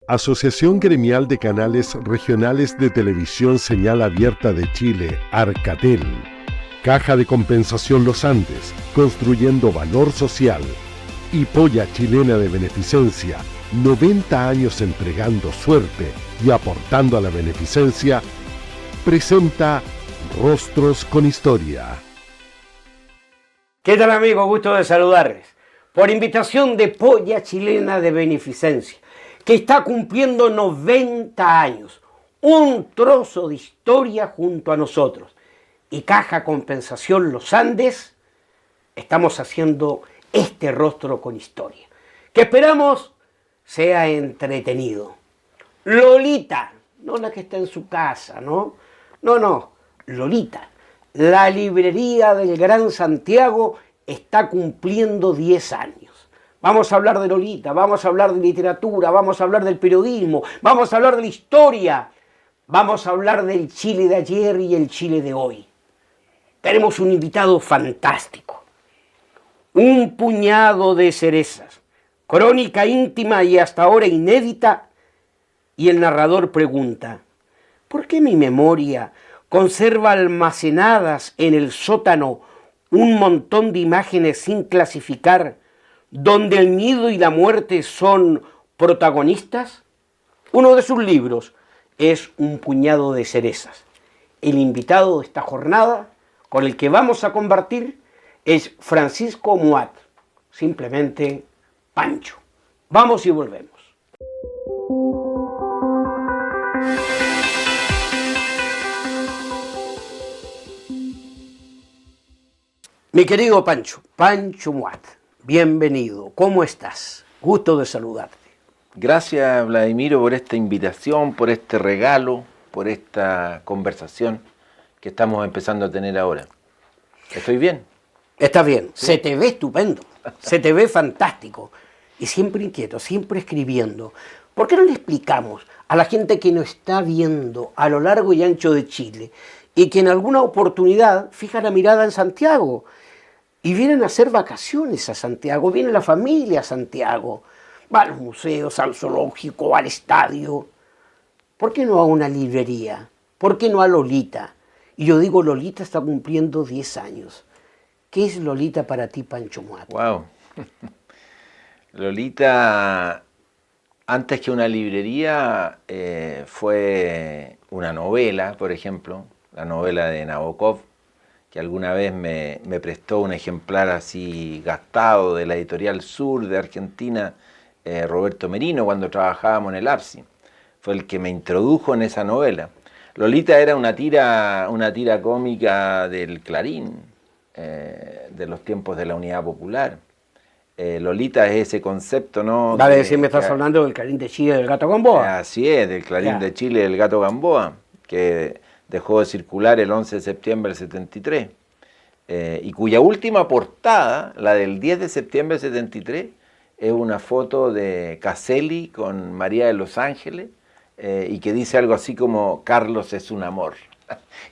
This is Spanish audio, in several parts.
Asociación Gremial de Canales Regionales de Televisión Señal Abierta de Chile, Arcatel. Caja de Compensación Los Andes, construyendo valor social. Y Polla Chilena de Beneficencia, 90 años entregando suerte y aportando a la beneficencia, presenta Rostros con Historia. ¿Qué tal, amigos? Gusto de saludarles. Por invitación de Polla Chilena de Beneficencia, que está cumpliendo 90 años, un trozo de historia junto a nosotros. Y Caja Compensación Los Andes, estamos haciendo este Rostro con Historia, que esperamos sea entretenido. Lolita, no la que está en su casa, ¿no? No, Lolita, la librería del Gran Santiago está cumpliendo 10 años. Vamos a hablar de Lolita, vamos a hablar de literatura, vamos a hablar del periodismo, vamos a hablar de la historia, vamos a hablar del Chile de ayer y el Chile de hoy. Tenemos un invitado fantástico, un puñado de cerezas, crónica íntima y hasta ahora inédita, y el narrador pregunta: ¿por qué mi memoria conserva almacenadas en el sótano un montón de imágenes sin clasificar, donde el miedo y la muerte son protagonistas? Uno de sus libros es Un puñado de cerezas. El invitado de esta jornada, con el que vamos a compartir, es Francisco Muat, simplemente Pancho. Vamos y volvemos. Mi querido Pancho Muat, bienvenido. ¿Cómo estás? Gusto de saludarte. Gracias, Vladimiro, por esta invitación, por este regalo, por esta conversación que estamos empezando a tener ahora. ¿Estoy bien? Estás bien. ¿Sí? Se te ve estupendo, se te ve fantástico. Y siempre inquieto, siempre escribiendo. ¿Por qué no le explicamos a la gente que nos está viendo a lo largo y ancho de Chile y que en alguna oportunidad fija la mirada en Santiago y vienen a hacer vacaciones a Santiago, viene la familia a Santiago, va a los museos, al zoológico, al estadio? ¿Por qué no a una librería? ¿Por qué no a Lolita? Y yo digo, Lolita está cumpliendo 10 años. ¿Qué es Lolita para ti, Pancho Muat? Wow. Lolita, antes que una librería, fue una novela, por ejemplo, la novela de Nabokov, que alguna vez me prestó un ejemplar así gastado de la Editorial Sur de Argentina, Roberto Merino, cuando trabajábamos en el APSI. Fue el que me introdujo en esa novela. Lolita era una tira cómica del Clarín, de los tiempos de la Unidad Popular. Lolita es ese concepto, ¿no? Vale decir, me estás hablando del Clarín de Chile del Gato Gamboa. Así es, del Clarín de Chile del Gato Gamboa, que dejó de circular el 11 de septiembre del 73, y cuya última portada, la del 10 de septiembre del 73, es una foto de Caselli con María de los Ángeles, y que dice algo así como Carlos es un amor,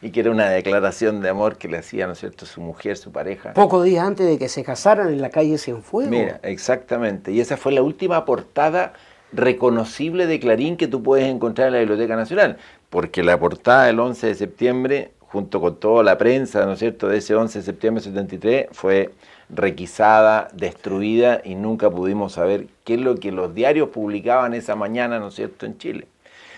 y que era una declaración de amor que le hacía, ¿no es cierto?, su mujer, su pareja. Pocos días antes de que se casaran en la calle Cienfuegos. Mira, exactamente, y esa fue la última portada reconocible de Clarín que tú puedes encontrar en la Biblioteca Nacional, porque la portada del 11 de septiembre, junto con toda la prensa, ¿no es cierto?, de ese 11 de septiembre del 73, fue requisada, destruida, y nunca pudimos saber qué es lo que los diarios publicaban esa mañana, ¿no es cierto?, en Chile.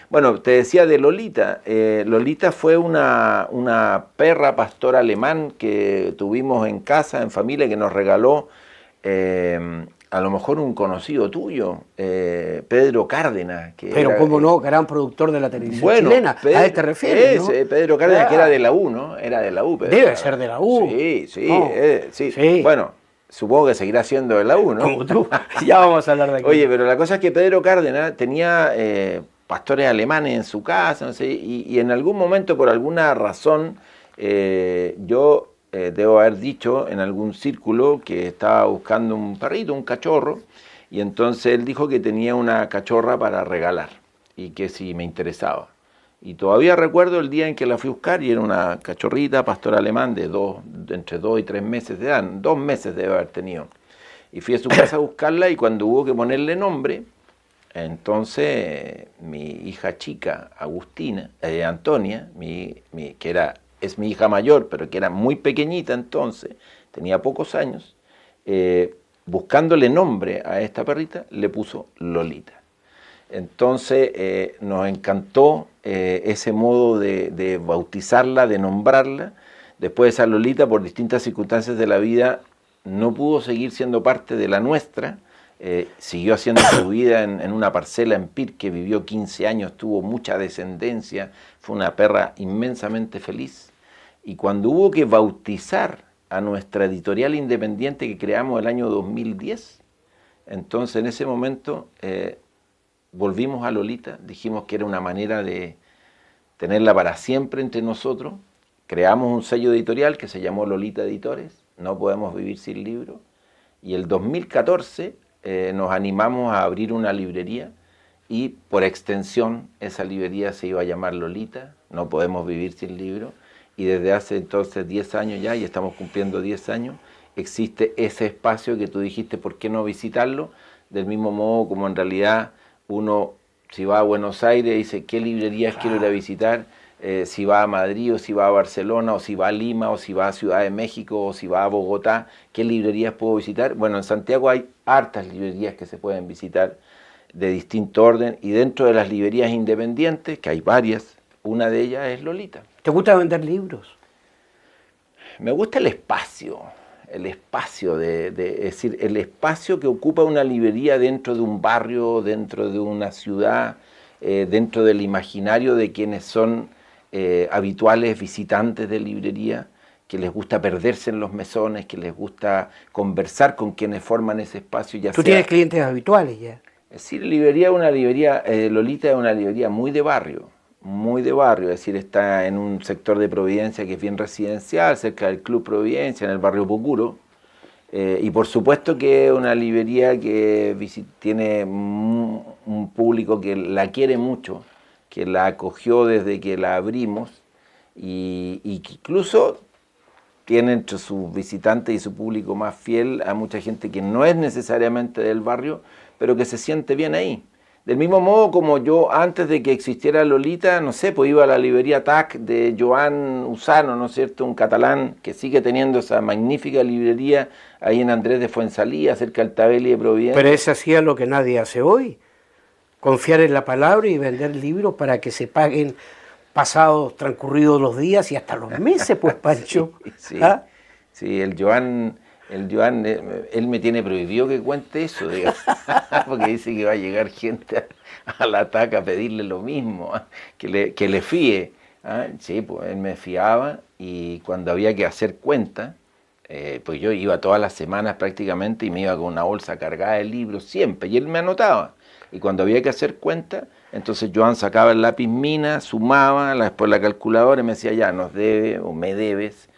Bueno, te decía de Lolita. Lolita fue una perra pastor alemán que tuvimos en casa, en familia, que nos regaló a lo mejor un conocido tuyo, Pedro Cárdenas. Pero era, cómo no, gran productor de la televisión chilena. Pedro, ¿a él te refieres? ¿No? Pedro Cárdenas, que era de la U, ¿no? Era de la U. Pedro. Debe ser de la U. Sí. Sí. Bueno, supongo que seguirá siendo de la U, ¿no? Como tú. Ya vamos a hablar de aquí. Oye, pero la cosa es que Pedro Cárdenas tenía pastores alemanes en su casa, no sé, y en algún momento, por alguna razón, yo debo haber dicho en algún círculo que estaba buscando un perrito, un cachorro, y entonces él dijo que tenía una cachorra para regalar y que si me interesaba. Y todavía recuerdo el día en que la fui a buscar y era una cachorrita, pastor alemán de entre 2 y 3 meses de edad, 2 meses debe haber tenido. Y fui a su casa a buscarla y cuando hubo que ponerle nombre, Entonces, mi hija chica, Antonia, es mi hija mayor, pero que era muy pequeñita entonces, tenía pocos años, buscándole nombre a esta perrita, le puso Lolita. Entonces nos encantó ese modo de bautizarla, de nombrarla. Después esa Lolita, por distintas circunstancias de la vida, no pudo seguir siendo parte de la nuestra. Siguió haciendo su vida en una parcela en Pirque, vivió 15 años, tuvo mucha descendencia, fue una perra inmensamente feliz. Y cuando hubo que bautizar a nuestra editorial independiente que creamos el año 2010, entonces en ese momento volvimos a Lolita, dijimos que era una manera de tenerla para siempre entre nosotros, creamos un sello editorial que se llamó Lolita Editores, No Podemos Vivir Sin Libros, y el 2014 nos animamos a abrir una librería y por extensión esa librería se iba a llamar Lolita, No Podemos Vivir Sin Libros, y desde hace entonces 10 años ya, y estamos cumpliendo 10 años, existe ese espacio que tú dijiste, ¿por qué no visitarlo? Del mismo modo como en realidad uno, si va a Buenos Aires, dice, ¿qué librerías quiero ir a visitar? Si va a Madrid, o si va a Barcelona, o si va a Lima, o si va a Ciudad de México, o si va a Bogotá, ¿qué librerías puedo visitar? Bueno, en Santiago hay hartas librerías que se pueden visitar de distinto orden, y dentro de las librerías independientes, que hay varias, una de ellas es Lolita. ¿Te gusta vender libros? Me gusta el espacio es decir, el espacio que ocupa una librería dentro de un barrio, dentro de una ciudad, dentro del imaginario de quienes son habituales visitantes de librería, que les gusta perderse en los mesones, que les gusta conversar con quienes forman ese espacio. Tú tienes clientes habituales ya. Es decir, Lolita es una librería muy de barrio, es decir, está en un sector de Providencia que es bien residencial, cerca del Club Providencia, en el barrio Pocuro, y por supuesto que es una librería que tiene un público que la quiere mucho, que la acogió desde que la abrimos, y que incluso tiene entre sus visitantes y su público más fiel a mucha gente que no es necesariamente del barrio, pero que se siente bien ahí. Del mismo modo como yo, antes de que existiera Lolita, no sé, pues iba a la librería TAC de Joan Usano, ¿no es cierto?, un catalán que sigue teniendo esa magnífica librería ahí en Andrés de Fuensalía, cerca del Tabeli de Providencia. Pero ese hacía lo que nadie hace hoy, confiar en la palabra y vender libros para que se paguen pasados, transcurridos los días y hasta los meses, pues, Pancho. Sí, ¿Ah? Sí, el Joan, él me tiene prohibido que cuente eso, digamos, porque dice que va a llegar gente a la TAC a pedirle lo mismo, que le fíe. Sí, pues él me fiaba, y cuando había que hacer cuenta, pues yo iba todas las semanas prácticamente y me iba con una bolsa cargada de libros siempre, y él me anotaba. Y cuando había que hacer cuenta, entonces Joan sacaba el lápiz mina, sumaba, después la calculadora y me decía, ya, nos debe o me debes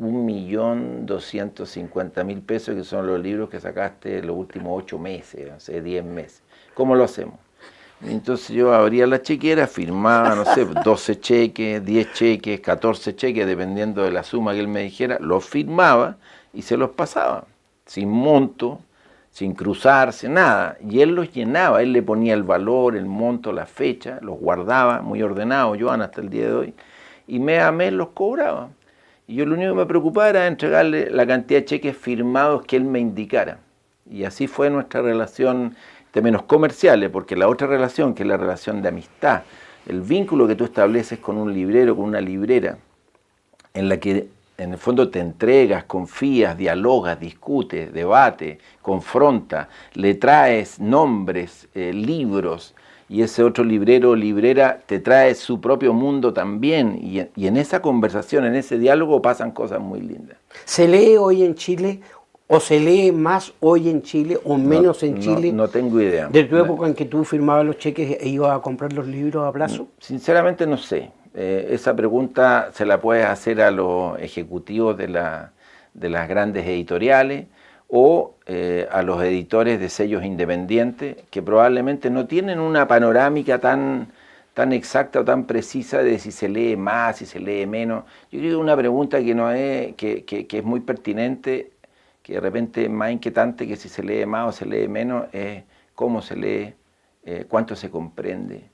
1.250.000 pesos, que son los libros que sacaste los últimos 8 meses, no sé, 10 meses. ¿Cómo lo hacemos? Entonces yo abría la chequera, firmaba, no sé, 12 cheques, 10 cheques, 14 cheques, dependiendo de la suma que él me dijera, los firmaba y se los pasaba, sin monto, sin cruzarse, nada. Y él los llenaba, él le ponía el valor, el monto, la fecha, los guardaba, muy ordenado, Joan, hasta el día de hoy, y mes a mes los cobraba. Y yo lo único que me preocupaba era entregarle la cantidad de cheques firmados que él me indicara. Y así fue nuestra relación en términos comerciales, porque la otra relación, que es la relación de amistad, el vínculo que tú estableces con un librero, con una librera, en la que en el fondo te entregas, confías, dialogas, discutes, debates, confrontas, le traes nombres, libros, y ese otro librero o librera te trae su propio mundo también, y en esa conversación, en ese diálogo pasan cosas muy lindas. ¿Se lee hoy en Chile, o se lee más hoy en Chile, o menos en Chile? No tengo idea. ¿De tu época en que tú firmabas los cheques e ibas a comprar los libros a plazo? Sinceramente no sé. Esa pregunta se la puedes hacer a los ejecutivos de las grandes editoriales, o a los editores de sellos independientes, que probablemente no tienen una panorámica tan exacta o tan precisa de si se lee más, si se lee menos. Yo creo que una pregunta que es muy pertinente, que de repente es más inquietante que si se lee más o se lee menos, es cómo se lee, cuánto se comprende,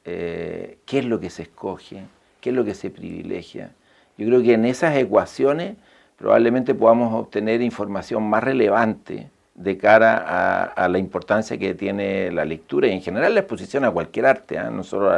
qué es lo que se escoge, qué es lo que se privilegia. Yo creo que en esas ecuaciones probablemente podamos obtener información más relevante de cara a la importancia que tiene la lectura y en general la exposición a cualquier arte, no solo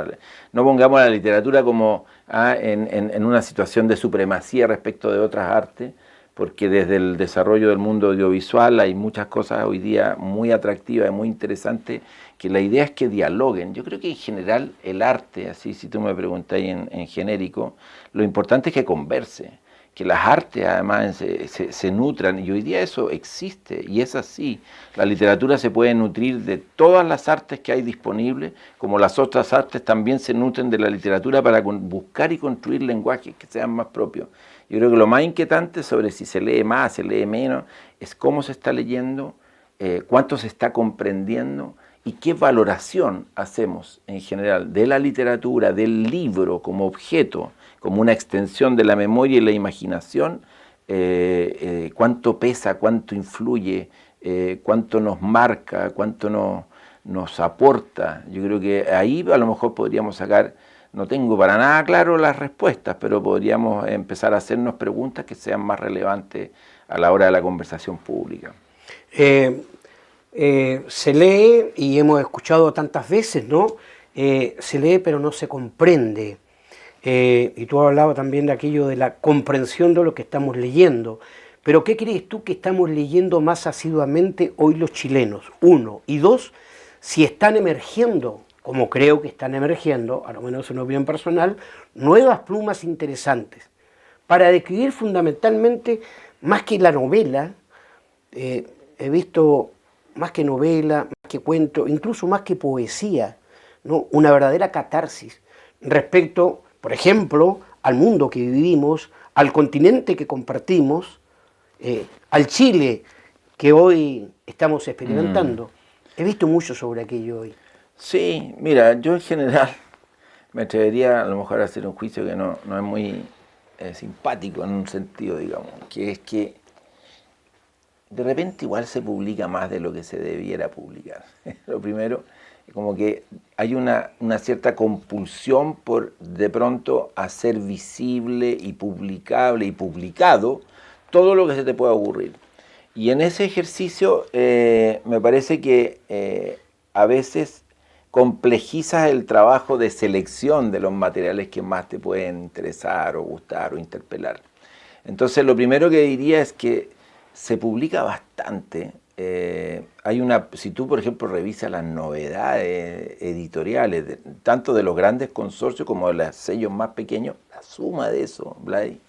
no pongamos a la literatura como en una situación de supremacía respecto de otras artes, porque desde el desarrollo del mundo audiovisual hay muchas cosas hoy día muy atractivas y muy interesantes, que la idea es que dialoguen. Yo creo que en general el arte, así si tú me preguntas en genérico, lo importante es que converse, que las artes además se nutran, y hoy día eso existe, y es así. La literatura se puede nutrir de todas las artes que hay disponibles, como las otras artes también se nutren de la literatura para buscar y construir lenguajes que sean más propios. Yo creo que lo más inquietante sobre si se lee más, se lee menos, es cómo se está leyendo, cuánto se está comprendiendo y qué valoración hacemos en general de la literatura, del libro como objeto, como una extensión de la memoria y la imaginación, cuánto pesa, cuánto influye, cuánto nos marca, cuánto nos aporta. Yo creo que ahí a lo mejor podríamos sacar, no tengo para nada claro las respuestas, pero podríamos empezar a hacernos preguntas que sean más relevantes a la hora de la conversación pública. Se lee, y hemos escuchado tantas veces, ¿no? Se lee pero no se comprende. Y tú has hablado también de aquello de la comprensión de lo que estamos leyendo. Pero ¿qué crees tú que estamos leyendo más asiduamente hoy los chilenos? Uno. Y dos, si están emergiendo, como creo que están emergiendo, a lo menos en una opinión personal, nuevas plumas interesantes para describir fundamentalmente, más que la novela, he visto más que novela, más que cuento, incluso más que poesía, ¿no? Una verdadera catarsis respecto, por ejemplo, al mundo que vivimos, al continente que compartimos, al Chile que hoy estamos experimentando. He visto mucho sobre aquello hoy. Sí, mira, yo en general me atrevería a lo mejor a hacer un juicio que no es muy simpático en un sentido, digamos, que es que de repente igual se publica más de lo que se debiera publicar. Lo primero, como que hay una cierta compulsión por de pronto hacer visible y publicable y publicado todo lo que se te pueda ocurrir. Y en ese ejercicio me parece que a veces complejizas el trabajo de selección de los materiales que más te pueden interesar o gustar o interpelar. Entonces lo primero que diría es que se publica bastante. Si tú por ejemplo revisas las novedades editoriales, tanto de los grandes consorcios como de los sellos más pequeños, la suma de eso, Blay,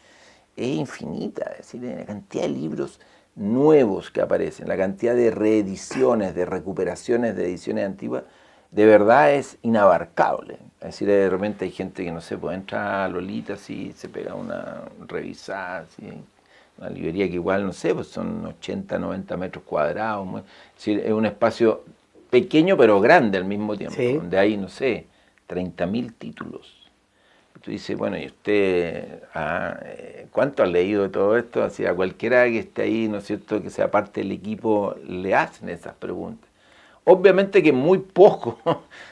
es infinita. Es decir, la cantidad de libros nuevos que aparecen, la cantidad de reediciones, de recuperaciones de ediciones antiguas, de verdad es inabarcable. Es decir, de repente hay gente que, no sé, puede entrar a Lolita y se pega una revisada, así, una librería que igual, no sé, pues son 80, 90 metros cuadrados. Es decir, es un espacio pequeño pero grande al mismo tiempo, sí, donde hay, no sé, 30.000 títulos. Y tú dices, bueno, ¿y usted cuánto ha leído de todo esto? Así, a cualquiera que esté ahí, ¿no es cierto?, que sea parte del equipo, le hacen esas preguntas. Obviamente que muy poco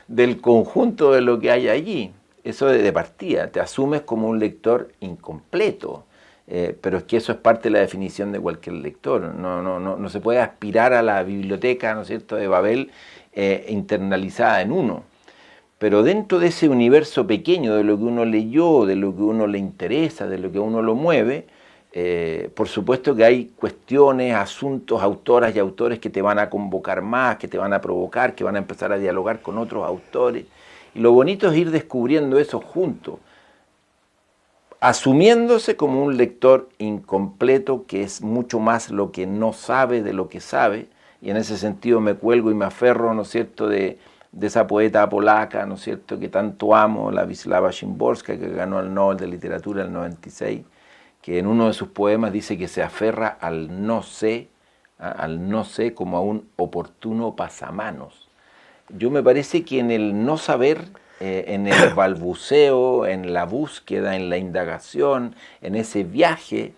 del conjunto de lo que hay allí. Eso de partida, te asumes como un lector incompleto, pero es que eso es parte de la definición de cualquier lector. No se puede aspirar a la biblioteca, ¿no es cierto?, de Babel internalizada en uno. Pero dentro de ese universo pequeño de lo que uno leyó, de lo que uno le interesa, de lo que uno lo mueve, por supuesto que hay cuestiones, asuntos, autoras y autores que te van a convocar más, que te van a provocar, que van a empezar a dialogar con otros autores. Y lo bonito es ir descubriendo eso juntos, asumiéndose como un lector incompleto, que es mucho más lo que no sabe de lo que sabe, y en ese sentido me cuelgo y me aferro, ¿no es cierto?, de esa poeta polaca, ¿no es cierto?, que tanto amo, la Wisława Szymborska, que ganó el Nobel de Literatura en el 96, que en uno de sus poemas dice que se aferra al no sé como a un oportuno pasamanos. Yo me parece que en el no saber, en el balbuceo, en la búsqueda, en la indagación, en ese viaje,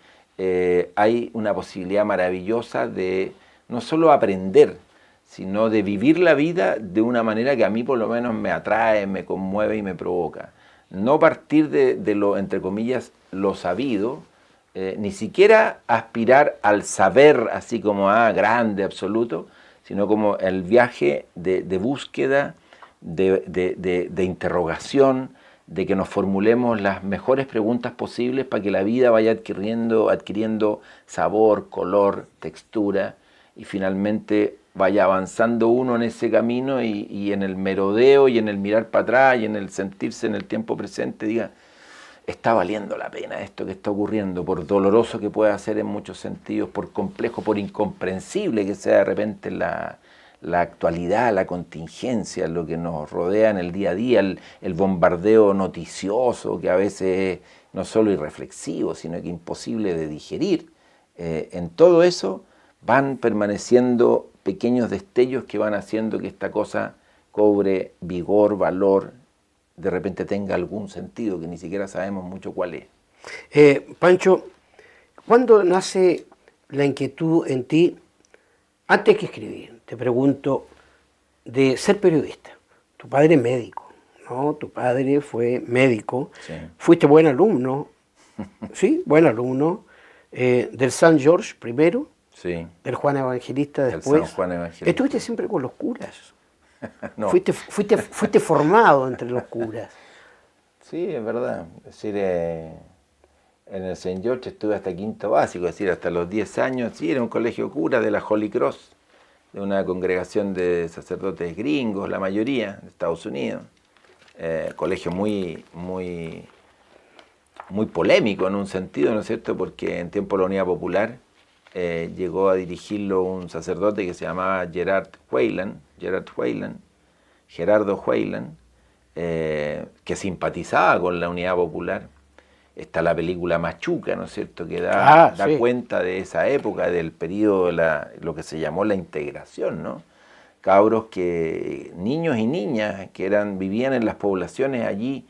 hay una posibilidad maravillosa de no solo aprender, sino de vivir la vida de una manera que a mí por lo menos me atrae, me conmueve y me provoca. No partir de lo, entre comillas, lo sabido, ni siquiera aspirar al saber así como grande, absoluto, sino como el viaje de búsqueda, de interrogación, de que nos formulemos las mejores preguntas posibles para que la vida vaya adquiriendo sabor, color, textura, y finalmente vaya avanzando uno en ese camino y en el merodeo y en el mirar para atrás y en el sentirse en el tiempo presente, diga, está valiendo la pena esto que está ocurriendo, por doloroso que pueda ser en muchos sentidos, por complejo, por incomprensible que sea de repente la actualidad, la contingencia, lo que nos rodea en el día a día, el bombardeo noticioso que a veces es no solo irreflexivo, sino que imposible de digerir. En todo eso van permaneciendo pequeños destellos que van haciendo que esta cosa cobre vigor, valor, de repente tenga algún sentido que ni siquiera sabemos mucho cuál es. Pancho, ¿cuándo nace la inquietud en ti, antes que escribir, te pregunto, de ser periodista? Tu padre es médico, ¿no? Tu padre fue médico, Sí. Fuiste buen alumno, ¿sí? Buen alumno, del San George primero, Sí. del Juan Evangelista Del después. San Juan Evangelista. Estuviste siempre con los curas. No. Fuiste formado entre los curas. Sí, es verdad. Es decir, en el St. George estuve hasta quinto básico, es decir, hasta los 10 años. Sí, era un colegio cura de la Holy Cross, de una congregación de sacerdotes gringos, la mayoría, de Estados Unidos. Colegio muy polémico en un sentido, ¿no es cierto? Porque en tiempo de la Unidad Popular llegó a dirigirlo un sacerdote que se llamaba Gerardo Weyland, que simpatizaba con la Unidad Popular. Está la película Machuca, ¿no es cierto?, que da sí. cuenta de esa época, del periodo de lo que se llamó la integración, ¿no? Cabros niños y niñas que vivían en las poblaciones allí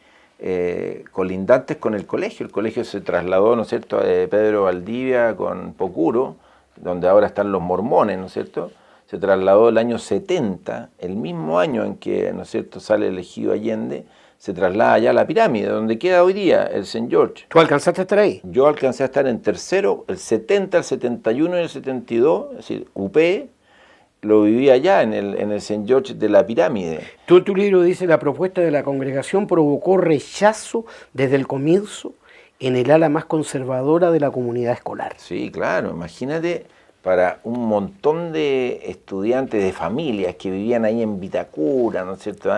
colindantes con el colegio. El colegio se trasladó, ¿no es cierto?, de Pedro Valdivia con Pocuro, donde ahora están los mormones, ¿no es cierto?, se trasladó el año 70, el mismo año en que, ¿no es cierto?, sale el Ejido Allende, se traslada allá a la pirámide, donde queda hoy día el St. George. ¿Tú alcanzaste a estar ahí? Yo alcancé a estar en tercero, el 70, el 71 y el 72, es decir, UP, lo viví allá en el St. George de la pirámide. Tu libro dice, la propuesta de la congregación provocó rechazo desde el comienzo en el ala más conservadora de la comunidad escolar. Sí, claro, imagínate, para un montón de estudiantes, de familias que vivían ahí en Vitacura, ¿no es cierto?,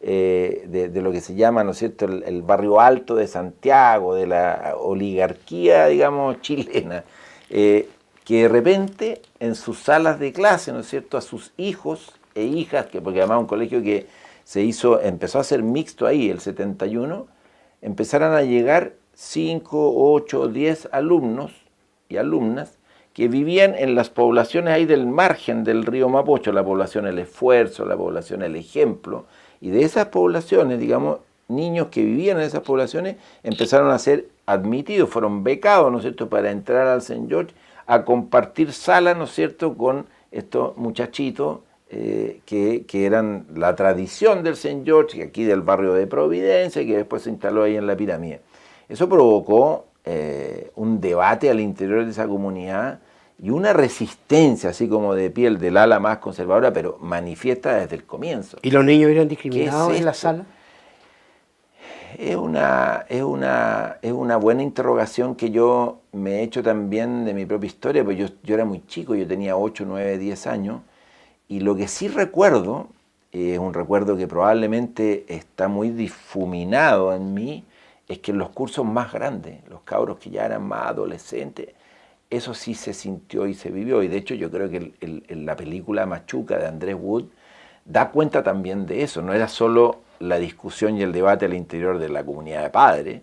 de lo que se llama, ¿no es cierto?, el barrio alto de Santiago, de la oligarquía, digamos, chilena, que de repente en sus salas de clase, ¿no es cierto?, a sus hijos e hijas, porque además un colegio que empezó a ser mixto ahí, el 71, empezaron a llegar 5, 8, 10 alumnos y alumnas que vivían en las poblaciones ahí del margen del río Mapocho, la población El Esfuerzo, la población El Ejemplo, y de esas poblaciones, digamos, niños que vivían en esas poblaciones empezaron a ser admitidos, fueron becados, ¿no es cierto?, para entrar al St. George, a compartir sala, ¿no es cierto?, con estos muchachitos que eran la tradición del St. George, que aquí del barrio de Providencia, que después se instaló ahí en la pirámide. Eso provocó un debate al interior de esa comunidad y una resistencia, así como de piel del ala más conservadora, pero manifiesta desde el comienzo. ¿Y los niños eran discriminados ¿Qué es en la esto? sala? Es una buena interrogación que yo me he hecho también de mi propia historia, pues yo era muy chico, yo tenía 8, 9, 10 años, y lo que sí recuerdo, es un recuerdo que probablemente está muy difuminado en mí, es que en los cursos más grandes, los cabros que ya eran más adolescentes, eso sí se sintió y se vivió, y de hecho yo creo que la película Machuca de Andrés Wood da cuenta también de eso. No era solo la discusión y el debate al interior de la comunidad de padres,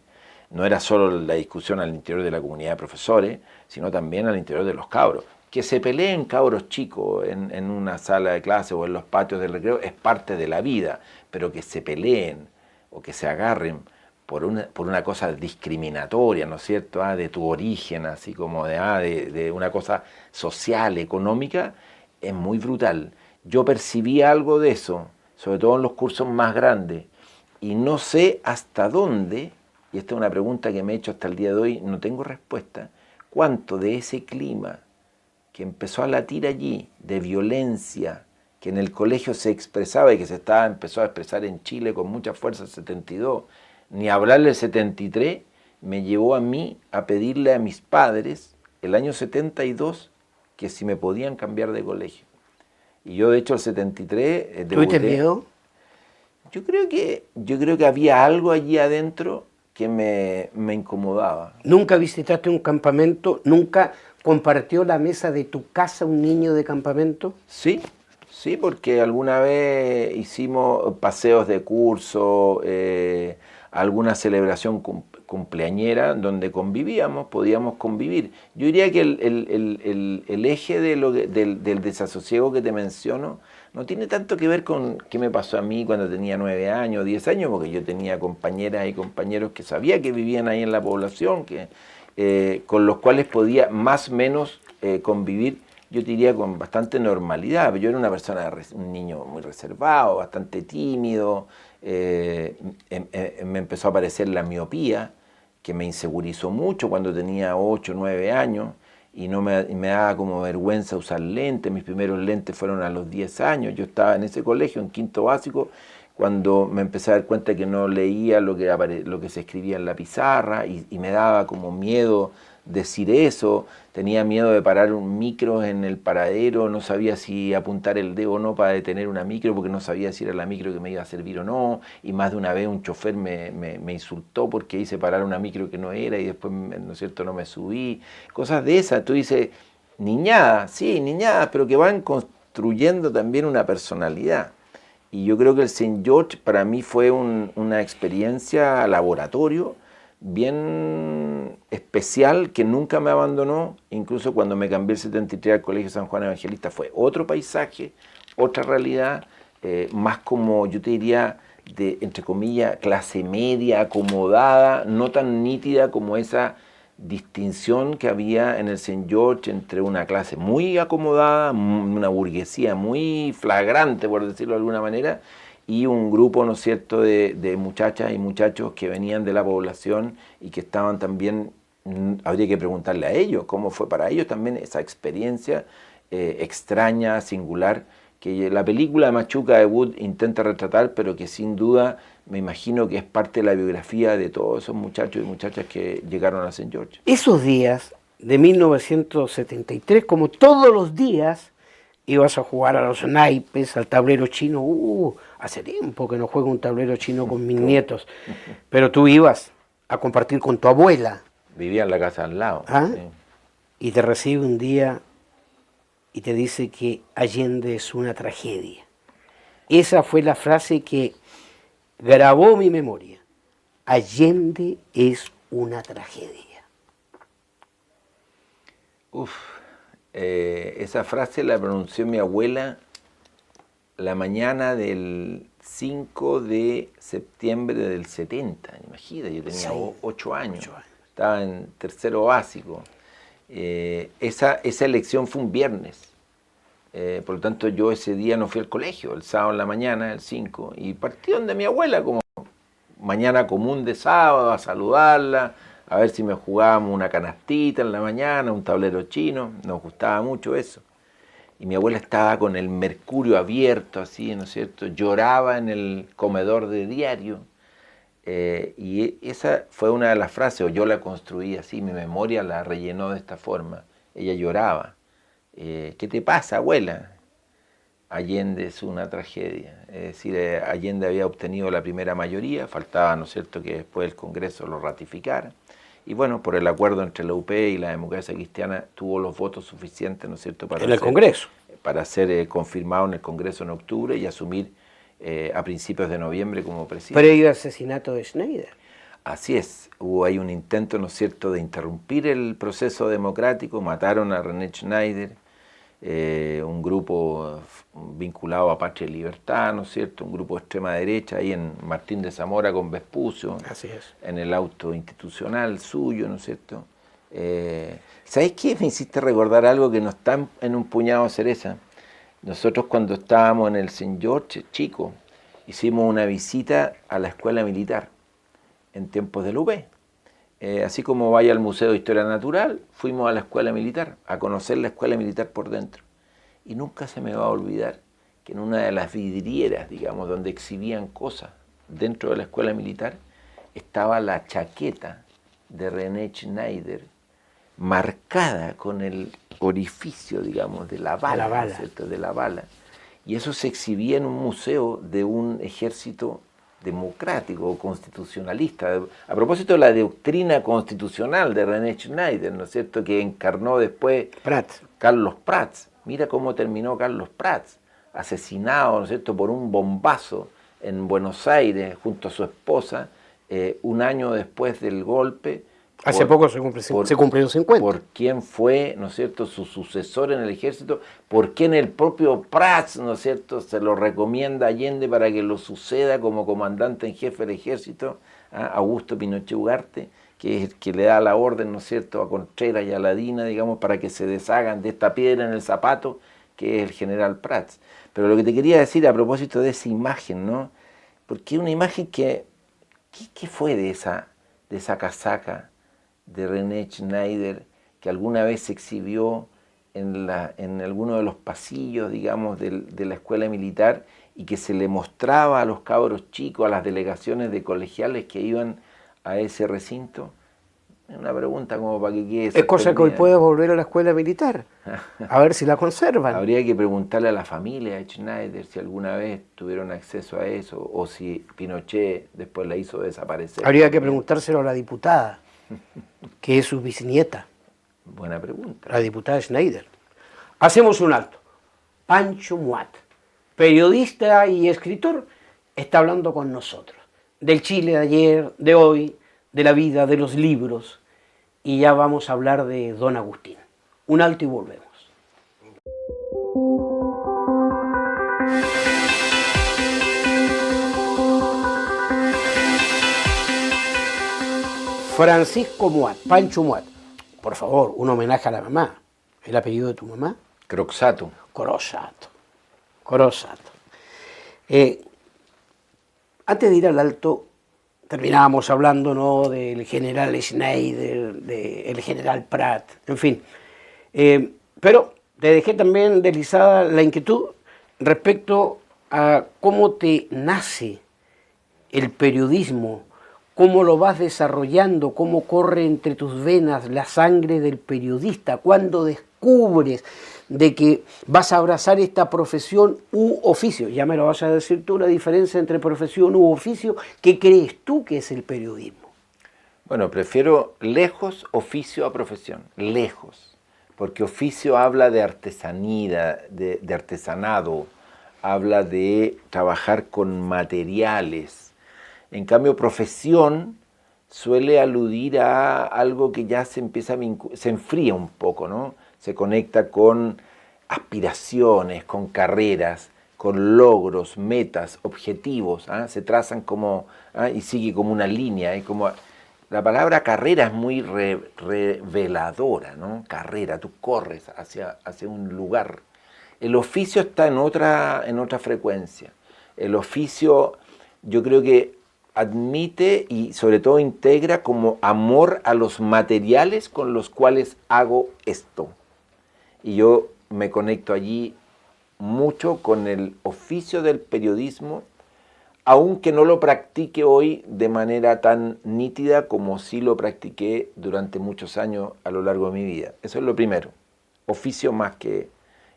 no era solo la discusión al interior de la comunidad de profesores, sino también al interior de los cabros. Que se peleen cabros chicos en una sala de clase o en los patios del recreo es parte de la vida, pero que se peleen o que se agarren por una cosa discriminatoria, ¿no es cierto?, de tu origen, así como de una cosa social, económica, es muy brutal. yo percibí algo de eso, sobre todo en los cursos más grandes, y no sé hasta dónde, y esta es una pregunta que me he hecho hasta el día de hoy, no tengo respuesta, cuánto de ese clima que empezó a latir allí, de violencia, que en el colegio se expresaba y que empezó a expresar en Chile con mucha fuerza el 72, ni hablar del 73, me llevó a mí a pedirle a mis padres el año 72 que si me podían cambiar de colegio. Y yo de hecho el 73 ¿Tuviste miedo? Yo creo que había algo allí adentro que me incomodaba. ¿Nunca visitaste un campamento? ¿Nunca compartió la mesa de tu casa un niño de campamento? Sí, porque alguna vez hicimos paseos de curso, alguna celebración cumpleañera donde convivíamos, podíamos convivir. Yo diría que el eje del desasosiego que te menciono no tiene tanto que ver con qué me pasó a mí cuando tenía 9 años, 10 años, porque yo tenía compañeras y compañeros que sabía que vivían ahí en la población, con los cuales podía más o menos convivir, yo diría con bastante normalidad. Yo era un niño muy reservado, bastante tímido, me empezó a aparecer la miopía, que me insegurizó mucho cuando tenía 8 o 9 años, y me daba como vergüenza usar lentes. Mis primeros lentes fueron a los 10 años. Yo estaba en ese colegio, en quinto básico, cuando me empecé a dar cuenta que no leía lo que se escribía en la pizarra, y me daba como miedo decir eso. Tenía miedo de parar un micro en el paradero, no sabía si apuntar el dedo o no para detener una micro, porque no sabía si era la micro que me iba a servir o no, y más de una vez un chofer me insultó porque hice parar una micro que no era, y después, ¿no es cierto?, no me subí. Cosas de esas. Tú dices, niñadas, sí, niñadas, pero que van construyendo también una personalidad. Y yo creo que el St. George para mí fue una experiencia laboratorio bien especial, que nunca me abandonó. Incluso cuando me cambié el 73 al Colegio San Juan Evangelista fue otro paisaje, otra realidad, más como, yo te diría, de, entre comillas, clase media, acomodada, no tan nítida como esa distinción que había en el St. George entre una clase muy acomodada, una burguesía muy flagrante, por decirlo de alguna manera, y un grupo, ¿no es cierto?, de muchachas y muchachos que venían de la población y que estaban también, habría que preguntarle a ellos cómo fue para ellos también esa experiencia extraña, singular, que la película Machuca de Wood intenta retratar, pero que sin duda me imagino que es parte de la biografía de todos esos muchachos y muchachas que llegaron a St. George. Esos días de 1973, como todos los días, ibas a jugar a los naipes, al tablero chino. Hace tiempo que no juego un tablero chino con mis nietos. Pero tú ibas a compartir con tu abuela. Vivía en la casa al lado. ¿Ah? Sí. Y te recibe un día y te dice que Allende es una tragedia. Esa fue la frase que grabó mi memoria. Allende es una tragedia. Esa frase la pronunció mi abuela la mañana del 5 de septiembre del 70, imagínate, yo tenía 8 años, estaba en tercero básico. Esa elección fue un viernes, por lo tanto yo ese día no fui al colegio, el sábado en la mañana, el 5, y partí donde mi abuela, como mañana común de sábado, a saludarla, a ver si me jugábamos una canastita en la mañana, un tablero chino, nos gustaba mucho eso. Y mi abuela estaba con el mercurio abierto, así, ¿no es cierto? Lloraba en el comedor de diario. Y esa fue una de las frases, o yo la construí así, mi memoria la rellenó de esta forma. Ella lloraba. ¿Qué te pasa, abuela? Allende es una tragedia. Es decir, Allende había obtenido la primera mayoría, faltaba, ¿no es cierto?, que después el Congreso lo ratificara. Y bueno, por el acuerdo entre la UP y la democracia cristiana, tuvo los votos suficientes, ¿no es cierto?, para el Congreso, para ser confirmado en el Congreso en octubre y asumir a principios de noviembre como presidente. Previo asesinato de Schneider. Así es, hubo ahí un intento, ¿no es cierto?, de interrumpir el proceso democrático, mataron a René Schneider, un grupo vinculado a Patria y Libertad, ¿no es cierto?, un grupo de extrema derecha, ahí en Martín de Zamora con Vespucio, así es, en el auto institucional suyo, ¿no es cierto? ¿Sabes qué? Me hiciste recordar algo que no está en un puñado de cereza. Nosotros cuando estábamos en el St. George, chico, hicimos una visita a la escuela militar en tiempos del UB. Así como vaya al Museo de Historia Natural, fuimos a la escuela militar, a conocer la escuela militar por dentro. Y nunca se me va a olvidar que en una de las vidrieras, digamos, donde exhibían cosas dentro de la escuela militar, estaba la chaqueta de René Schneider, marcada con el orificio, digamos, de la bala, ¿no es cierto? De la bala. Y eso se exhibía en un museo de un ejército democrático o constitucionalista. A propósito de la doctrina constitucional de René Schneider, ¿no es cierto?, que encarnó después Carlos Prats. Mira cómo terminó Carlos Prats, asesinado, ¿no es cierto?, por un bombazo en Buenos Aires junto a su esposa, un año después del golpe. Hace poco se cumplieron 50. Por quién fue, ¿no es cierto?, su sucesor en el ejército, por quién el propio Prats, ¿no es cierto?, se lo recomienda a Allende para que lo suceda como comandante en jefe del ejército, Augusto Pinochet Ugarte, que es el que le da la orden, ¿no es cierto?, a Contreras y a Ladina, digamos, para que se deshagan de esta piedra en el zapato, que es el general Prats. Pero lo que te quería decir a propósito de esa imagen, ¿no?, porque es una imagen ¿qué fue de esa casaca de René Schneider, que alguna vez se exhibió en alguno de los pasillos, digamos, de la escuela militar, y que se le mostraba a los cabros chicos, a las delegaciones de colegiales que iban a ese recinto? Es una pregunta como para que quede. Es cosa que hoy puedes volver a la escuela militar, a ver si la conservan. Habría que preguntarle a la familia de Schneider si alguna vez tuvieron acceso a eso, o si Pinochet después la hizo desaparecer. Habría que preguntárselo a la diputada, que es su bisnieta. Buena pregunta. La diputada Schneider. Hacemos un alto. Pancho Muat, periodista y escritor, está hablando con nosotros del Chile de ayer, de hoy, de la vida, de los libros, y ya vamos a hablar de Don Agustín. Un alto y volvemos. Francisco Muat, Pancho Muat. Por favor, un homenaje a la mamá. ¿El apellido de tu mamá? Croxato. Corosato. Antes de ir al alto, terminábamos hablando, ¿no?, del general Schneider, del general Pratt, en fin. Pero te dejé también deslizada la inquietud respecto a cómo te nace el periodismo, cómo lo vas desarrollando, cómo corre entre tus venas la sangre del periodista, cuándo descubres de que vas a abrazar esta profesión u oficio. Ya me lo vas a decir tú, la diferencia entre profesión u oficio. ¿Qué crees tú que es el periodismo? Bueno, prefiero lejos oficio a profesión, lejos, porque oficio habla de artesanía, de artesanado, habla de trabajar con materiales. En cambio, profesión suele aludir a algo que ya se enfría un poco, ¿no? Se conecta con aspiraciones, con carreras, con logros, metas, objetivos, se trazan como, y sigue como una línea. La palabra carrera es muy reveladora, ¿no? Carrera, tú corres hacia un lugar. El oficio está en otra frecuencia. El oficio, yo creo que admite y sobre todo integra como amor a los materiales con los cuales hago esto. Y yo me conecto allí mucho con el oficio del periodismo, aunque no lo practique hoy de manera tan nítida como sí lo practiqué durante muchos años a lo largo de mi vida. Eso es lo primero, oficio más que...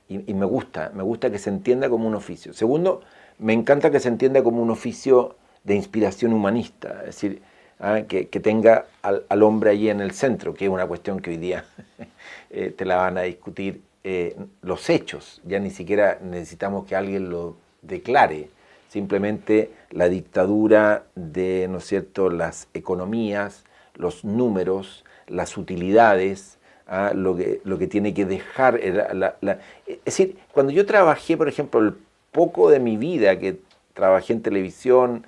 Y me gusta que se entienda como un oficio. Segundo, me encanta que se entienda como un oficio de inspiración humanista, es decir, que tenga al hombre allí en el centro, que es una cuestión que hoy día te la van a discutir los hechos. Ya ni siquiera necesitamos que alguien lo declare, simplemente la dictadura de, ¿no es cierto?, las economías, los números, las utilidades, lo que tiene que dejar. Es decir, cuando yo trabajé, por ejemplo, el poco de mi vida que trabajé en televisión,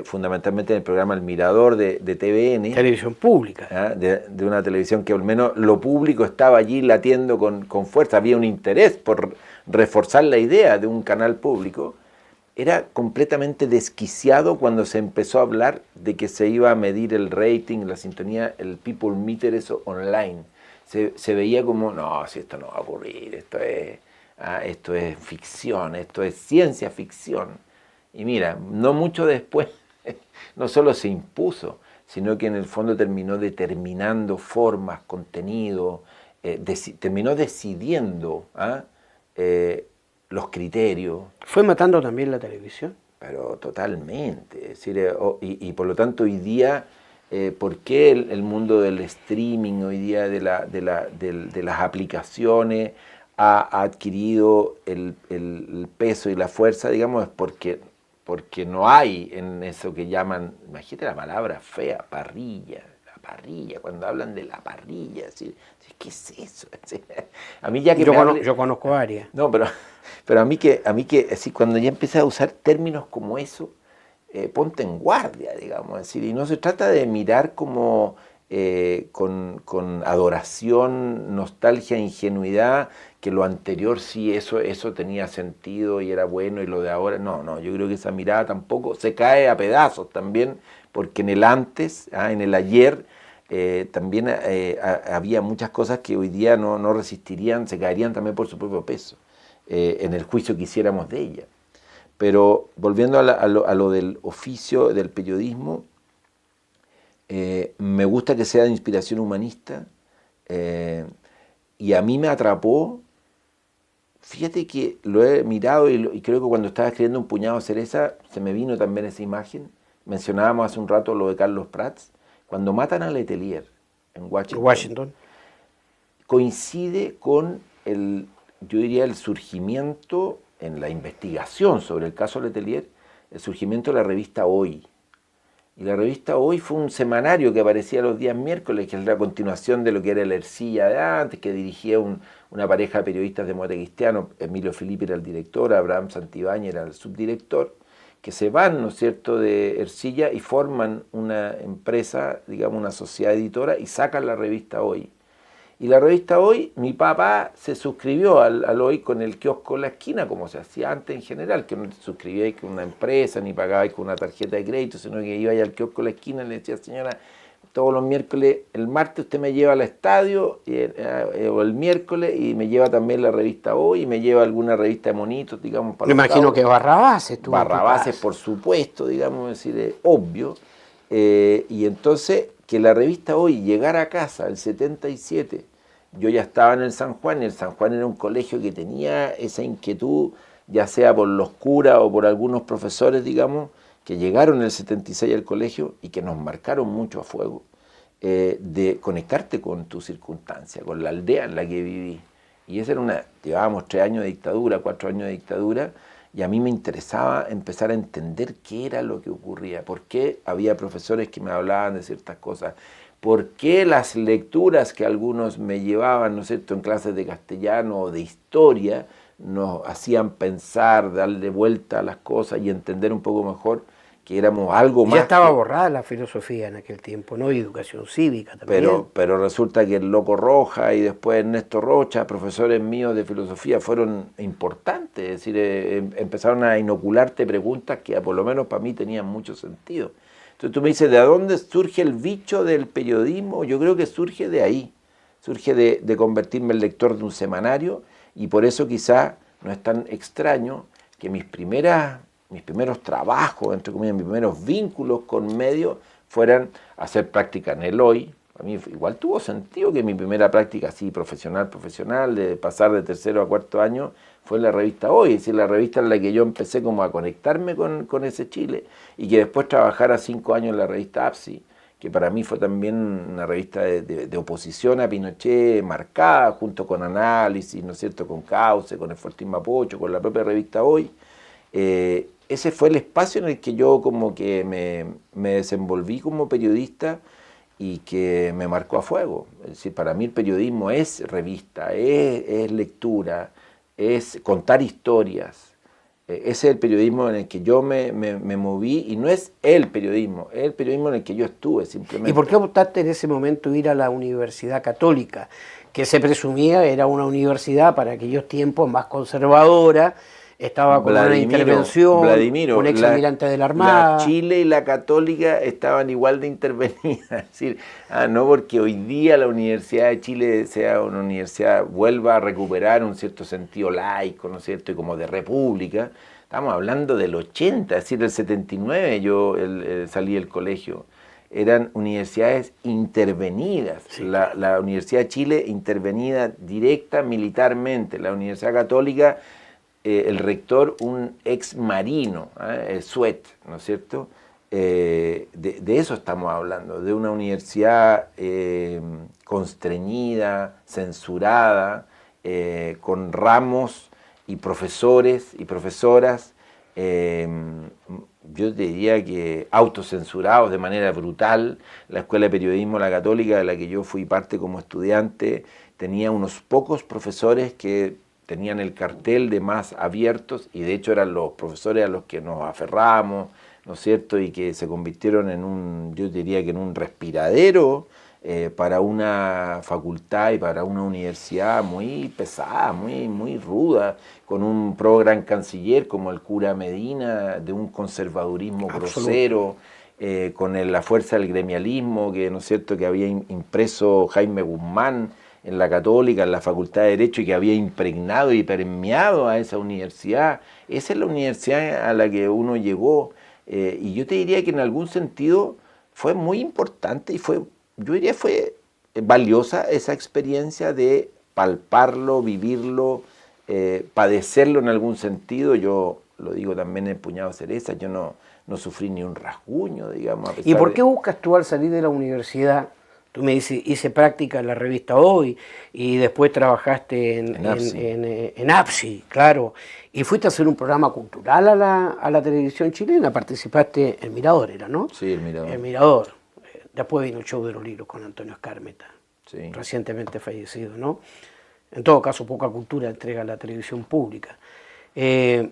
fundamentalmente en el programa El Mirador de TVN. Televisión pública. De una televisión que al menos lo público estaba allí latiendo con fuerza, había un interés por reforzar la idea de un canal público, era completamente desquiciado cuando se empezó a hablar de que se iba a medir el rating, la sintonía, el people meter, eso online. Se veía como, no, si esto no va a ocurrir, esto es ficción, esto es ciencia ficción. Y mira, no mucho después, no solo se impuso, sino que en el fondo terminó determinando formas, contenido, terminó decidiendo los criterios. ¿Fue matando también la televisión? Pero totalmente. Es decir, y por lo tanto hoy día, ¿por qué el mundo del streaming hoy día de las aplicaciones ha adquirido el peso y la fuerza, digamos? Es porque no hay en eso que llaman, imagínate la palabra fea, parrilla, la parrilla, cuando hablan de la parrilla, ¿qué es eso? A mí ya que yo conozco varias. No, pero a mí que así, cuando ya empecé a usar términos como eso, ponte en guardia, digamos, es decir, y no se trata de mirar como con adoración, nostalgia, ingenuidad, que lo anterior sí, eso tenía sentido y era bueno y lo de ahora, no, yo creo que esa mirada tampoco se cae a pedazos también, porque en el antes, en el ayer, también había muchas cosas que hoy día no resistirían, se caerían también por su propio peso, en el juicio que hiciéramos de ella. Pero volviendo a lo del oficio del periodismo, me gusta que sea de inspiración humanista, y a mí me atrapó. Fíjate que lo he mirado y creo que cuando estaba escribiendo Un puñado de cereza se me vino también esa imagen. Mencionábamos hace un rato lo de Carlos Prats. Cuando matan a Letelier en Washington, coincide con yo diría el surgimiento en la investigación sobre el caso Letelier, el surgimiento de la revista Hoy. Y la revista Hoy fue un semanario que aparecía los días miércoles, que es la continuación de lo que era el Ercilla de antes, que dirigía una pareja de periodistas de mote cristiano. Emilio Filippi era el director, Abraham Santibáñez era el subdirector, que se van, ¿no es cierto?, de Ercilla y forman una empresa, digamos una sociedad editora, y sacan la revista Hoy. Y la revista Hoy, mi papá se suscribió al Hoy con el kiosco en la esquina, como se hacía antes en general, que no te suscribíais con una empresa, ni pagabais con una tarjeta de crédito, sino que ibais al kiosco en la esquina y le decía, señora, todos los miércoles, el martes usted me lleva al estadio, o el miércoles, y me lleva también la revista Hoy, y me lleva alguna revista de monitos, digamos, para me imagino que Barrabases. Barrabases, por supuesto, digamos, es decir, obvio. Y entonces, que la revista Hoy llegara a casa el 77, yo ya estaba en el San Juan, y el San Juan era un colegio que tenía esa inquietud, ya sea por los curas o por algunos profesores, digamos, que llegaron en el 76 al colegio y que nos marcaron mucho a fuego, de conectarte con tu circunstancia, con la aldea en la que viví. Y esa era llevábamos 3 años de dictadura, 4 años de dictadura, y a mí me interesaba empezar a entender qué era lo que ocurría, por qué había profesores que me hablaban de ciertas cosas, por qué las lecturas que algunos me llevaban, ¿no es cierto?, en clases de castellano o de historia, nos hacían pensar, darle vuelta a las cosas y entender un poco mejor que éramos algo más. Ya estaba borrada la filosofía en aquel tiempo, ¿no? Y educación cívica también. Pero resulta que el Loco Roja y después Ernesto Rocha, profesores míos de filosofía, fueron importantes. Es decir, empezaron a inocularte preguntas que por lo menos para mí tenían mucho sentido. Entonces tú me dices, ¿de dónde surge el bicho del periodismo? Yo creo que surge de ahí. Surge de convertirme en lector de un semanario, y por eso quizá no es tan extraño que mis primeros trabajos, entre comillas, mis primeros vínculos con medios fueran hacer práctica en el Hoy. A mí igual tuvo sentido que mi primera práctica así profesional, de pasar de tercero a cuarto año, fue en la revista Hoy, es decir, la revista en la que yo empecé como a conectarme con ese Chile, y que después trabajara 5 años en la revista APSI, que para mí fue también una revista de oposición a Pinochet, marcada junto con Análisis, ¿no es cierto?, con Cauce, con el Fortín Mapocho, con la propia revista Hoy. Ese fue el espacio en el que yo como que me desenvolví como periodista y que me marcó a fuego. Es decir, para mí el periodismo es revista, es lectura, es contar historias, Ese es el periodismo en el que yo me moví, y no es el periodismo, es el periodismo en el que yo estuve simplemente. ¿Y por qué optaste en ese momento ir a la Universidad Católica, que se presumía era una universidad para aquellos tiempos más conservadora, estaba con una intervención, un ex almirante de la Armada? La Chile y la Católica estaban igual de intervenidas, es decir, no porque hoy día la Universidad de Chile sea una universidad, vuelva a recuperar un cierto sentido laico, ¿no es cierto?, y como de república. Estamos hablando del 80, es decir, del 79 yo salí del colegio. Eran universidades intervenidas. Sí. La Universidad de Chile intervenida directa militarmente. La Universidad Católica, el rector, un ex marino, Suet, ¿no es cierto? De eso estamos hablando, de una universidad constreñida, censurada, con ramos y profesores y profesoras, yo te diría que autocensurados de manera brutal. La Escuela de Periodismo, la Católica, de la que yo fui parte como estudiante, tenía unos pocos profesores que tenían el cartel de más abiertos, y de hecho eran los profesores a los que nos aferramos, ¿no es cierto?, y que se convirtieron en un, yo diría que en un respiradero para una facultad y para una universidad muy pesada, muy ruda, con un pro gran canciller como el cura Medina, de un conservadurismo grosero, con la fuerza del gremialismo que, ¿no es cierto?, que había impreso Jaime Guzmán en la Católica, en la Facultad de Derecho, y que había impregnado y permeado a esa universidad. Esa es la universidad a la que uno llegó, y yo te diría que en algún sentido fue muy importante y fue valiosa esa experiencia de palparlo, vivirlo, padecerlo en algún sentido. Yo lo digo también en Puñado Cereza, yo no sufrí ni un rasguño, digamos. ¿Y por qué buscas tú al salir de la universidad? Tú me dices, hice práctica en la revista Hoy y después trabajaste en APSI, claro. Y fuiste a hacer un programa cultural a la televisión chilena, participaste en Mirador, ¿era, no? Sí, el Mirador. El Mirador. Después vino el Show de los Libros con Antonio Escármeta, sí, recientemente fallecido, ¿no? En todo caso, poca cultura entrega la televisión pública. ¿Y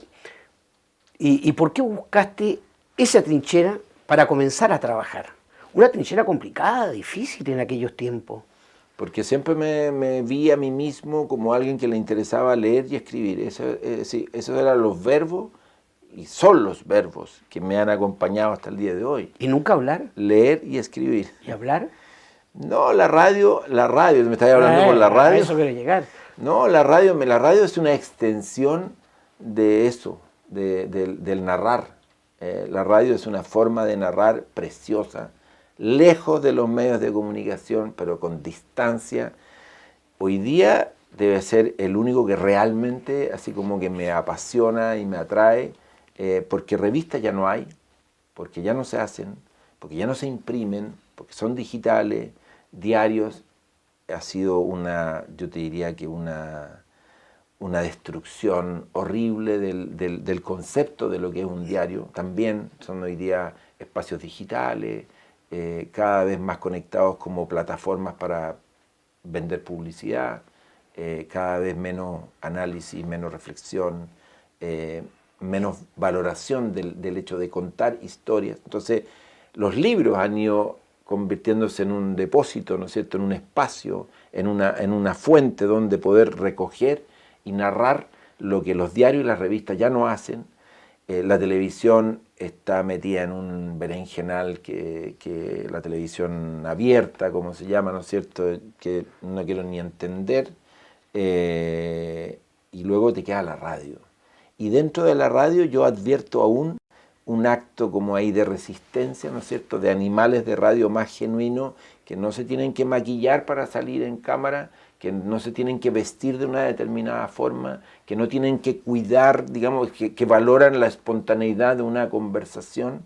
por qué buscaste esa trinchera para comenzar a trabajar? Una trinchera complicada, difícil en aquellos tiempos. Porque siempre me vi a mí mismo como alguien que le interesaba leer y escribir. Esos eran los verbos, y son los verbos que me han acompañado hasta el día de hoy. ¿Y nunca hablar? Leer y escribir. ¿Y hablar? No, la radio, me estáis hablando por la radio. A eso quiero llegar. No, la radio es una extensión de eso, del narrar. La radio es una forma de narrar preciosa, lejos de los medios de comunicación, pero con distancia. Hoy día debe ser el único que realmente, así como que me apasiona y me atrae, porque revistas ya no hay, porque ya no se hacen, porque ya no se imprimen, porque son digitales, diarios. Ha sido yo te diría que una destrucción horrible del concepto de lo que es un diario. También son hoy día espacios digitales, cada vez más conectados como plataformas para vender publicidad, cada vez menos análisis, menos reflexión, menos valoración del hecho de contar historias. Entonces, los libros han ido convirtiéndose en un depósito, ¿no es cierto?, en un espacio, en una fuente donde poder recoger y narrar lo que los diarios y las revistas ya no hacen. La televisión está metida en un berenjenal que la televisión abierta, como se llama, ¿no es cierto?, que no quiero ni entender, y luego te queda la radio. Y dentro de la radio yo advierto aún un acto como ahí de resistencia, ¿no es cierto?, de animales de radio más genuinos, que no se tienen que maquillar para salir en cámara, que no se tienen que vestir de una determinada forma, que no tienen que cuidar, digamos, que valoran la espontaneidad de una conversación,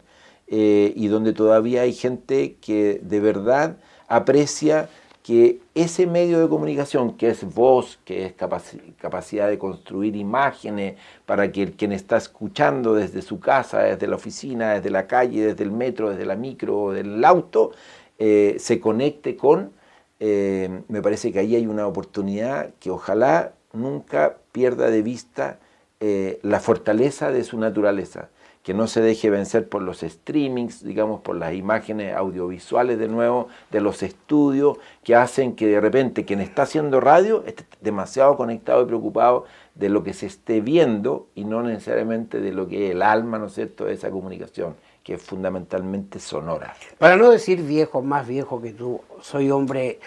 y donde todavía hay gente que de verdad aprecia que ese medio de comunicación, que es voz, que es capacidad de construir imágenes para que quien está escuchando desde su casa, desde la oficina, desde la calle, desde el metro, desde la micro, del auto, se conecte con, me parece que ahí hay una oportunidad que ojalá nunca pierda de vista la fortaleza de su naturaleza, que no se deje vencer por los streamings, digamos, por las imágenes audiovisuales de nuevo, de los estudios, que hacen que de repente quien está haciendo radio esté demasiado conectado y preocupado de lo que se esté viendo y no necesariamente de lo que es el alma, ¿no es cierto?, de esa comunicación, que es fundamentalmente sonora. Para no decir viejo, más viejo que tú, soy hombre,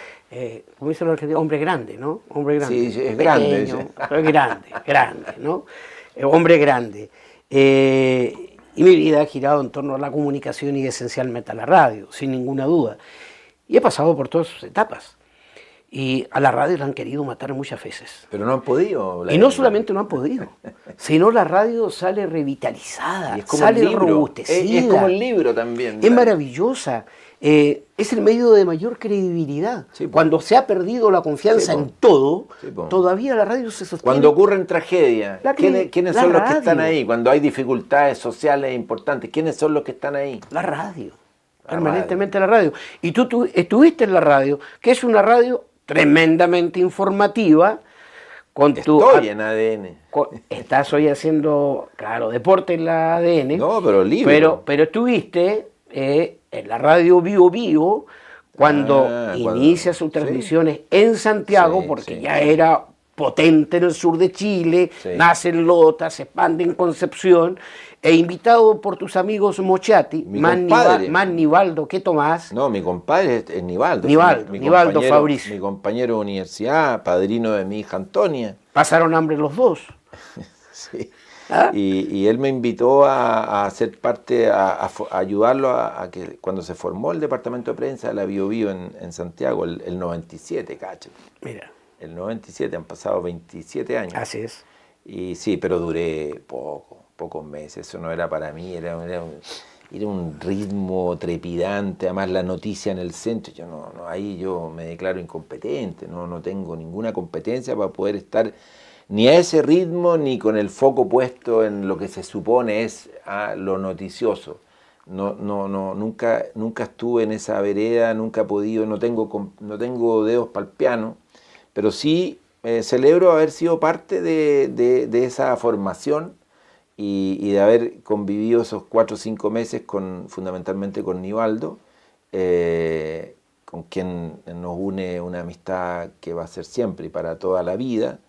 como dicen los argentinos, hombre grande, ¿no? Hombre grande. Sí, es grande. Pequeño, soy grande, ¿no? Hombre grande. Y mi vida ha girado en torno a la comunicación y esencialmente a la radio, sin ninguna duda. Y he pasado por todas sus etapas. Y a la radio la han querido matar muchas veces. Pero no han podido. Y no solamente no han podido, sino la radio sale revitalizada, sale robustecida. Es como el libro también. Es maravillosa. Es el medio de mayor credibilidad. Sí, cuando se ha perdido la confianza en todo, todavía la radio se sostiene. Cuando ocurren tragedias, ¿quiénes son los que están radio. ahí? Cuando hay dificultades sociales importantes, ¿quiénes son los que están ahí? La radio. Permanentemente la radio. Y tú estuviste en la radio, que es una radio tremendamente informativa. Estoy en ADN. Estás hoy haciendo, claro, deporte en la ADN. No, pero libre. Pero estuviste en la radio Bio Bio cuando inicia sus transmisiones en Santiago, porque ya era potente en el sur de Chile, nace en Lota, se expande en Concepción, e invitado por tus amigos Mochati, más Nivaldo que Tomás. No, mi compadre es Nivaldo. Nivaldo Fabricio. Mi compañero de universidad, padrino de mi hija Antonia. Pasaron hambre los dos. Sí. ¿Ah? Y él me invitó a ser parte, a ayudarlo a que cuando se formó el departamento de prensa de la Bio Bio en Santiago, el 97, cacho. Mira. El 97, han pasado 27 años. Así es. Y sí, pero duré pocos meses, eso no era para mí, era un ritmo trepidante, además la noticia en el centro, ahí yo me declaro incompetente, no tengo ninguna competencia para poder estar ni a ese ritmo, ni con el foco puesto en lo que se supone es lo noticioso. Nunca estuve en esa vereda, nunca he podido, no tengo dedos para el piano, pero sí celebro haber sido parte de esa formación y de haber convivido esos 4 o 5 meses fundamentalmente con Nivaldo, con quien nos une una amistad que va a ser siempre y para toda la vida,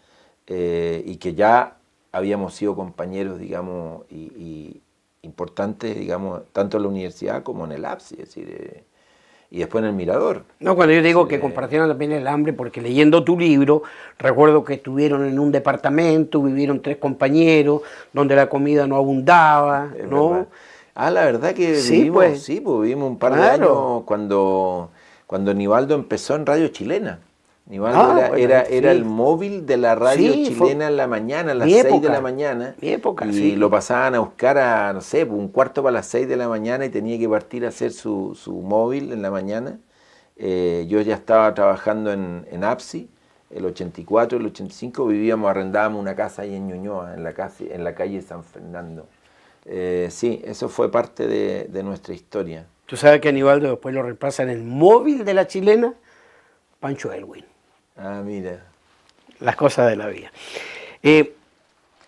y que ya habíamos sido compañeros, digamos, y importantes, digamos, tanto en la universidad como en el APSI, es decir, y después en el Mirador. No, cuando yo digo que compartieron también el hambre, porque leyendo tu libro, recuerdo que estuvieron en un departamento, vivieron 3 compañeros, donde la comida no abundaba, ¿no? Verdad. La verdad que vivimos un par de años cuando Nivaldo empezó en Radio Chilena. Nivaldo era el móvil de la radio chilena en la mañana, a las 6 de la mañana. Mi época, y lo pasaban a buscar a, no sé, un cuarto para las 6 de la mañana y tenía que partir a hacer su móvil en la mañana. Yo ya estaba trabajando en APSI, el 84, el 85, arrendábamos una casa ahí en Ñuñoa, en la calle San Fernando. Sí, eso fue parte de nuestra historia. Tú sabes que Aníbaldo después lo reemplaza en el móvil de la chilena, Pancho Elwin. Mira. Las cosas de la vida.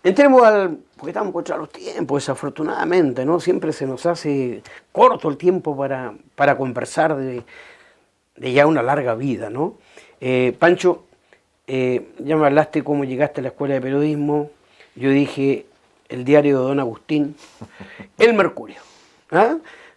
Entremos porque estamos contra los tiempos, desafortunadamente, ¿no? Siempre se nos hace corto el tiempo para conversar de ya una larga vida, ¿no? Pancho, ya me hablaste cómo llegaste a la Escuela de Periodismo. Yo dije el diario de Don Agustín, El Mercurio.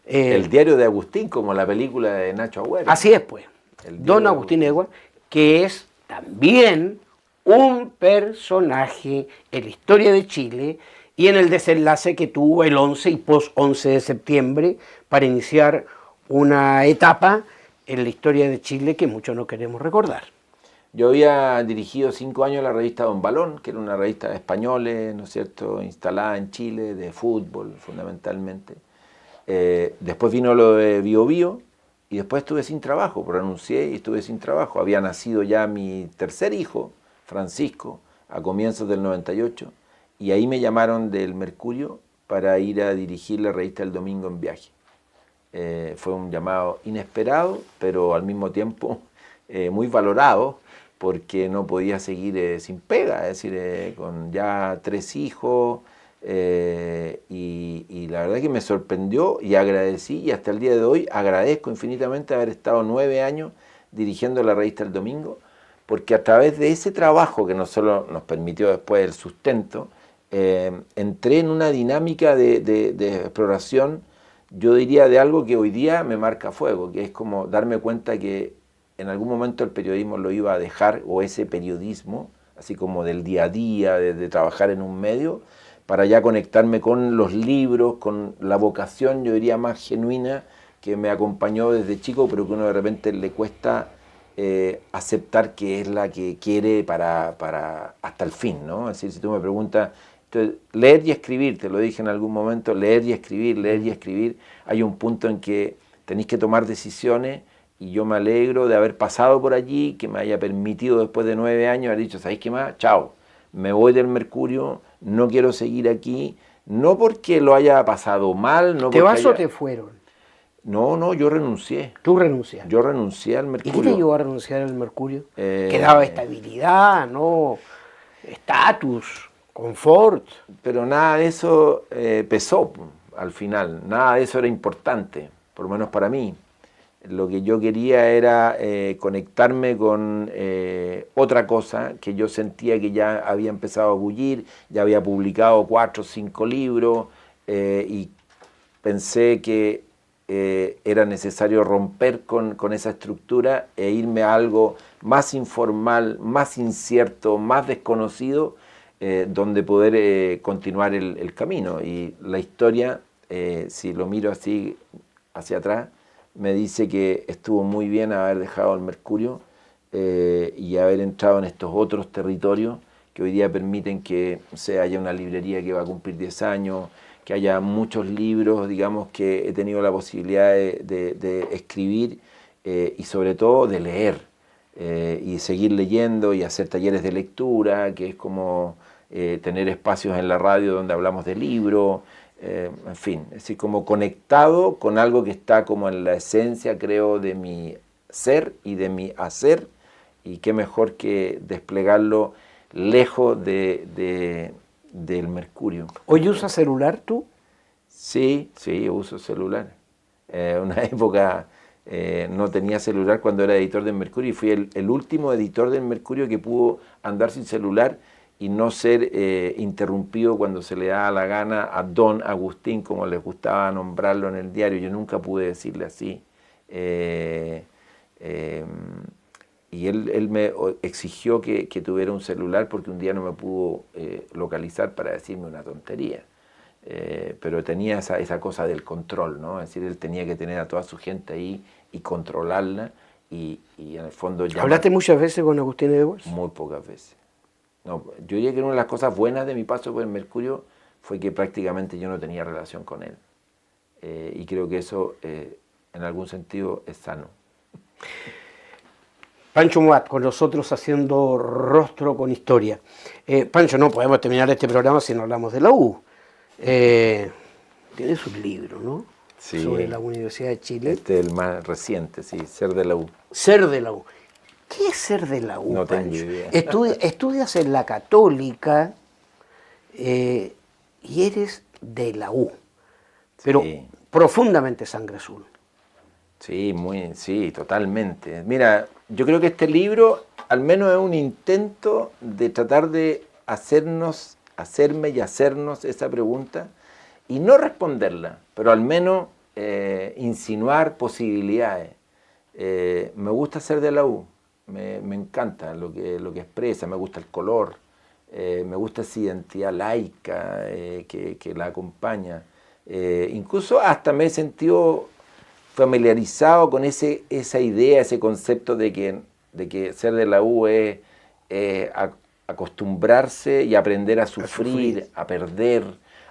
El diario de Agustín, como la película de Nacho Agüero. Así es, pues. Don Agustín Edwards, que es también un personaje en la historia de Chile y en el desenlace que tuvo el 11 y post-11 de septiembre para iniciar una etapa en la historia de Chile que muchos no queremos recordar. Yo había dirigido 5 años la revista Don Balón, que era una revista de españoles, ¿no es cierto?, instalada en Chile, de fútbol fundamentalmente. Después vino lo de Bio Bio, y después estuve sin trabajo, renuncié y estuve sin trabajo. Había nacido ya mi tercer hijo, Francisco, a comienzos del 98, y ahí me llamaron del Mercurio para ir a dirigir la revista El Domingo en Viaje. Fue un llamado inesperado, pero al mismo tiempo muy valorado, porque no podía seguir sin pega, es decir, con ya 3 hijos, y la verdad que me sorprendió y agradecí, y hasta el día de hoy agradezco infinitamente haber estado 9 años dirigiendo la revista El Domingo, porque a través de ese trabajo que no solo nos permitió después el sustento, entré en una dinámica de exploración, yo diría, de algo que hoy día me marca fuego, que es como darme cuenta que en algún momento el periodismo lo iba a dejar, o ese periodismo, así como del día a día, de trabajar en un medio, para ya conectarme con los libros, con la vocación, yo diría, más genuina, que me acompañó desde chico, pero que uno de repente le cuesta aceptar que es la que quiere para hasta el fin, ¿no? Es decir, si tú me preguntas, entonces, leer y escribir, te lo dije en algún momento, leer y escribir, hay un punto en que tenéis que tomar decisiones, y yo me alegro de haber pasado por allí, que me haya permitido después de 9 años haber dicho, ¿sabéis qué más? Chao, me voy del Mercurio, no quiero seguir aquí, no porque lo haya pasado mal, no ¿Te porque vas o haya... te fueron? No, yo renuncié. ¿Tú renunciaste? Yo renuncié al ¿Y Mercurio. qué te llevó a renunciar al Mercurio? Que daba estabilidad, ¿no? Estatus, confort. Pero nada de eso pesó al final, nada de eso era importante, por lo menos para mí. Lo que yo quería era conectarme con otra cosa que yo sentía que ya había empezado a bullir, ya había publicado 4 o 5 libros, y pensé que era necesario romper con esa estructura e irme a algo más informal, más incierto, más desconocido, donde poder continuar el camino. Y la historia, si lo miro así hacia atrás, me dice que estuvo muy bien haber dejado el Mercurio y haber entrado en estos otros territorios que hoy día permiten que, o sea, haya una librería que va a cumplir 10 años, que haya muchos libros, digamos, que he tenido la posibilidad de escribir y sobre todo de leer y seguir leyendo y hacer talleres de lectura, que es como tener espacios en la radio donde hablamos de libros. En fin, es decir, como conectado con algo que está como en la esencia, creo, de mi ser y de mi hacer, y qué mejor que desplegarlo lejos del Mercurio. ¿Hoy usas celular tú? Sí, uso celular. Una época no tenía celular cuando era editor del Mercurio, y fui el último editor del Mercurio que pudo andar sin celular y no ser interrumpido cuando se le da la gana a Don Agustín, como les gustaba nombrarlo en el diario. Yo nunca pude decirle así. Y él me exigió que tuviera un celular porque un día no me pudo localizar para decirme una tontería. Pero tenía esa cosa del control, ¿no? Es decir, él tenía que tener a toda su gente ahí y controlarla, y en el fondo... ¿Hablaste muchas veces con Agustín Edwards? Muy pocas veces. No, yo diría que una de las cosas buenas de mi paso por el Mercurio fue que prácticamente yo no tenía relación con él. Y creo que eso, en algún sentido, es sano. Pancho Muat, con nosotros haciendo Rostro con Historia. Pancho, no podemos terminar este programa si no hablamos de la U. Tienes un libro, ¿no? Sí, sobre la Universidad de Chile. Este es el más reciente, sí, Ser de la U. Ser de la U. ¿Qué es ser de la U, No tengo Pancho? idea. Estudias en la Católica y eres de la U, pero Sí. profundamente sangre azul. Sí, totalmente. Mira, yo creo que este libro al menos es un intento de tratar de hacerme y hacernos esa pregunta y no responderla, pero al menos insinuar posibilidades. Me gusta ser de la U, me encanta lo que expresa, me gusta el color, me gusta esa identidad laica que la acompaña. Incluso hasta me he sentido familiarizado con esa idea, ese concepto de que ser de la U es acostumbrarse y aprender a sufrir, a perder,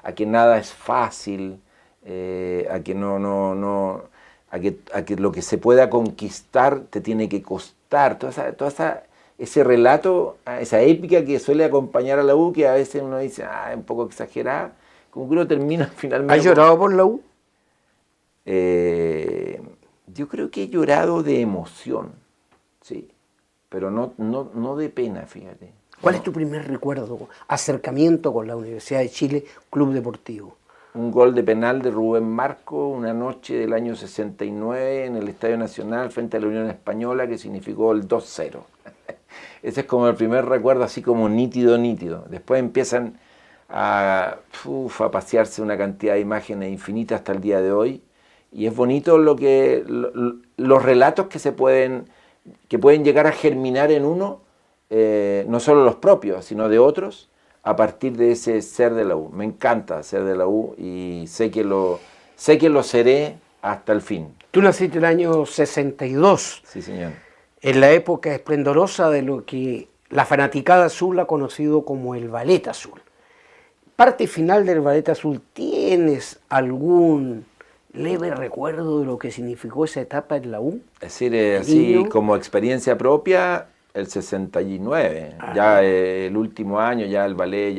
a que nada es fácil, a que a que lo que se pueda conquistar te tiene que costar, ese relato, esa épica que suele acompañar a la U, que a veces uno dice, es un poco exagerada, como que uno termina finalmente... ¿Has llorado por la U? Yo creo que he llorado de emoción, sí. pero no de pena, fíjate. ¿Cuál es tu primer recuerdo, acercamiento con la Universidad de Chile, Club Deportivo? Un gol de penal de Rubén Marco, una noche del año 69 en el Estadio Nacional frente a la Unión Española, que significó el 2-0. Ese es como el primer recuerdo, así como nítido. Después empiezan a pasearse una cantidad de imágenes infinitas hasta el día de hoy, y es bonito los relatos que pueden llegar a germinar en uno, no solo los propios, sino de otros, a partir de ese ser de la U. Me encanta ser de la U y sé que lo seré hasta el fin. Tú naciste en el año 62. Sí, señor. En la época esplendorosa de lo que la fanaticada azul ha conocido como el Ballet Azul. Parte final del Ballet Azul, ¿tienes algún leve recuerdo de lo que significó esa etapa en la U? Es decir, así como experiencia propia, el 69, ya el último año, ya el ballet,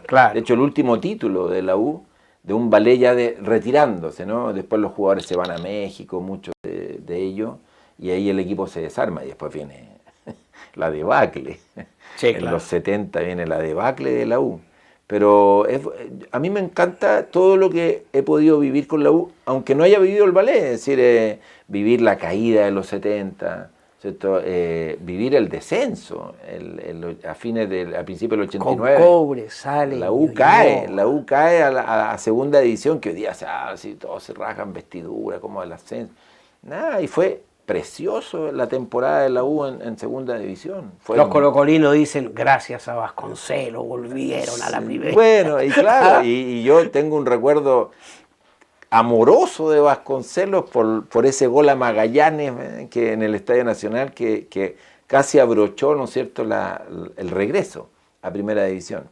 claro. De hecho el último título de la U, de un ballet ya retirándose, ¿no? Después los jugadores se van a México, muchos de ellos, y ahí el equipo se desarma y después viene la debacle. Sí, en los 70 viene la debacle de la U. Pero a mí me encanta todo lo que he podido vivir con la U, aunque no haya vivido el ballet, es decir, vivir la caída de los 70, ¿cierto? Vivir el descenso a principios del 89. Con Cobre, sale. La U cae a segunda división, que hoy día así, todos se rajan vestidura, como el ascenso. Nada, y fue precioso la temporada de la U en segunda división. Los colocolinos dicen, gracias a Vasconcelos volvieron a la primera. Bueno, y claro, y yo tengo un recuerdo amoroso de Vasconcelos por ese gol a Magallanes que en el Estadio Nacional que casi abrochó, ¿no es cierto?, el regreso a primera división.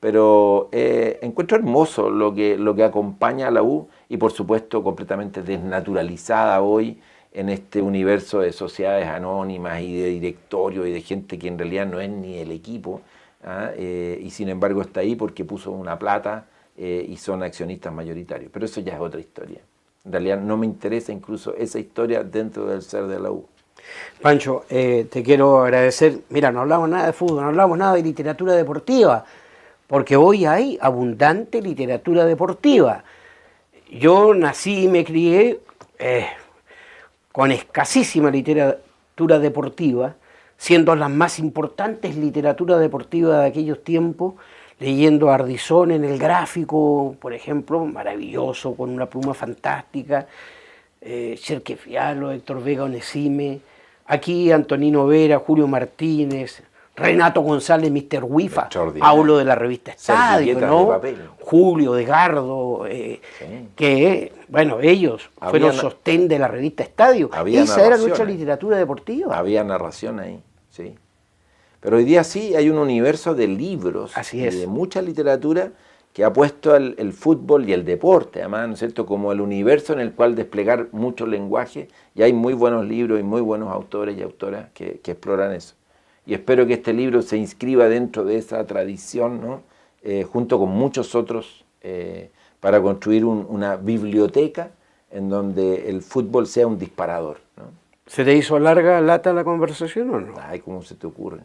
Pero encuentro hermoso lo que acompaña a la U y por supuesto completamente desnaturalizada hoy en este universo de sociedades anónimas y de directorio y de gente que en realidad no es ni el equipo, y sin embargo está ahí porque puso una plata y son accionistas mayoritarios. Pero eso ya es otra historia. En realidad no me interesa incluso esa historia dentro del ser de la U. Pancho, te quiero agradecer. Mira, no hablamos nada de fútbol, no hablamos nada de literatura deportiva, porque hoy hay abundante literatura deportiva. Yo nací y me crié con escasísima literatura deportiva, siendo las más importantes literaturas deportivas de aquellos tiempos, leyendo a Ardizón en El Gráfico, por ejemplo, maravilloso, con una pluma fantástica, Cherque Fialo, Héctor Vega Onesime, aquí Antonino Vera, Julio Martínez, Renato González, Mr. Wifa, Paulo de la revista Estadio, ¿no? Julio Degardo, que, bueno, ellos fueron sostén de la revista Estadio. Esa era nuestra literatura deportiva. Había narración ahí, sí. Pero hoy día sí hay un universo de libros y de mucha literatura que ha puesto el fútbol y el deporte, además, ¿no es cierto?, como el universo en el cual desplegar mucho lenguaje, y hay muy buenos libros y muy buenos autores y autoras que exploran eso. Y espero que este libro se inscriba dentro de esa tradición, ¿no? Junto con muchos otros, para construir una biblioteca en donde el fútbol sea un disparador, ¿no? ¿Se te hizo larga, lata la conversación o no? Ay, ¿cómo se te ocurre?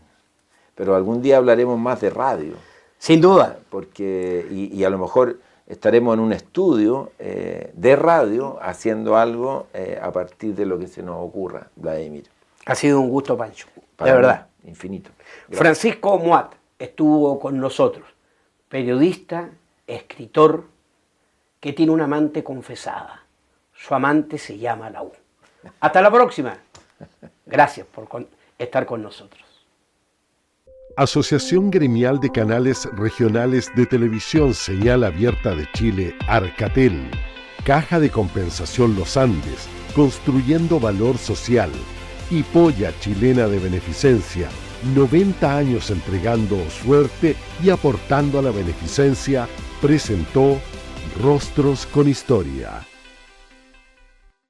Pero algún día hablaremos más de radio. Sin duda. Porque, y a lo mejor estaremos en un estudio de radio haciendo algo a partir de lo que se nos ocurra, Vladimir. Ha sido un gusto, Pancho, para de verdad. Infinito. Gracias. Francisco Moat estuvo con nosotros, periodista, escritor, que tiene una amante confesada. Su amante se llama la U. Hasta la próxima. Gracias por estar con nosotros. Asociación Gremial de Canales Regionales de Televisión Señal Abierta de Chile, Arcatel. Caja de Compensación Los Andes, construyendo valor social. Y Polla Chilena de Beneficencia, 90 años entregando suerte y aportando a la beneficencia, presentó Rostros con Historia.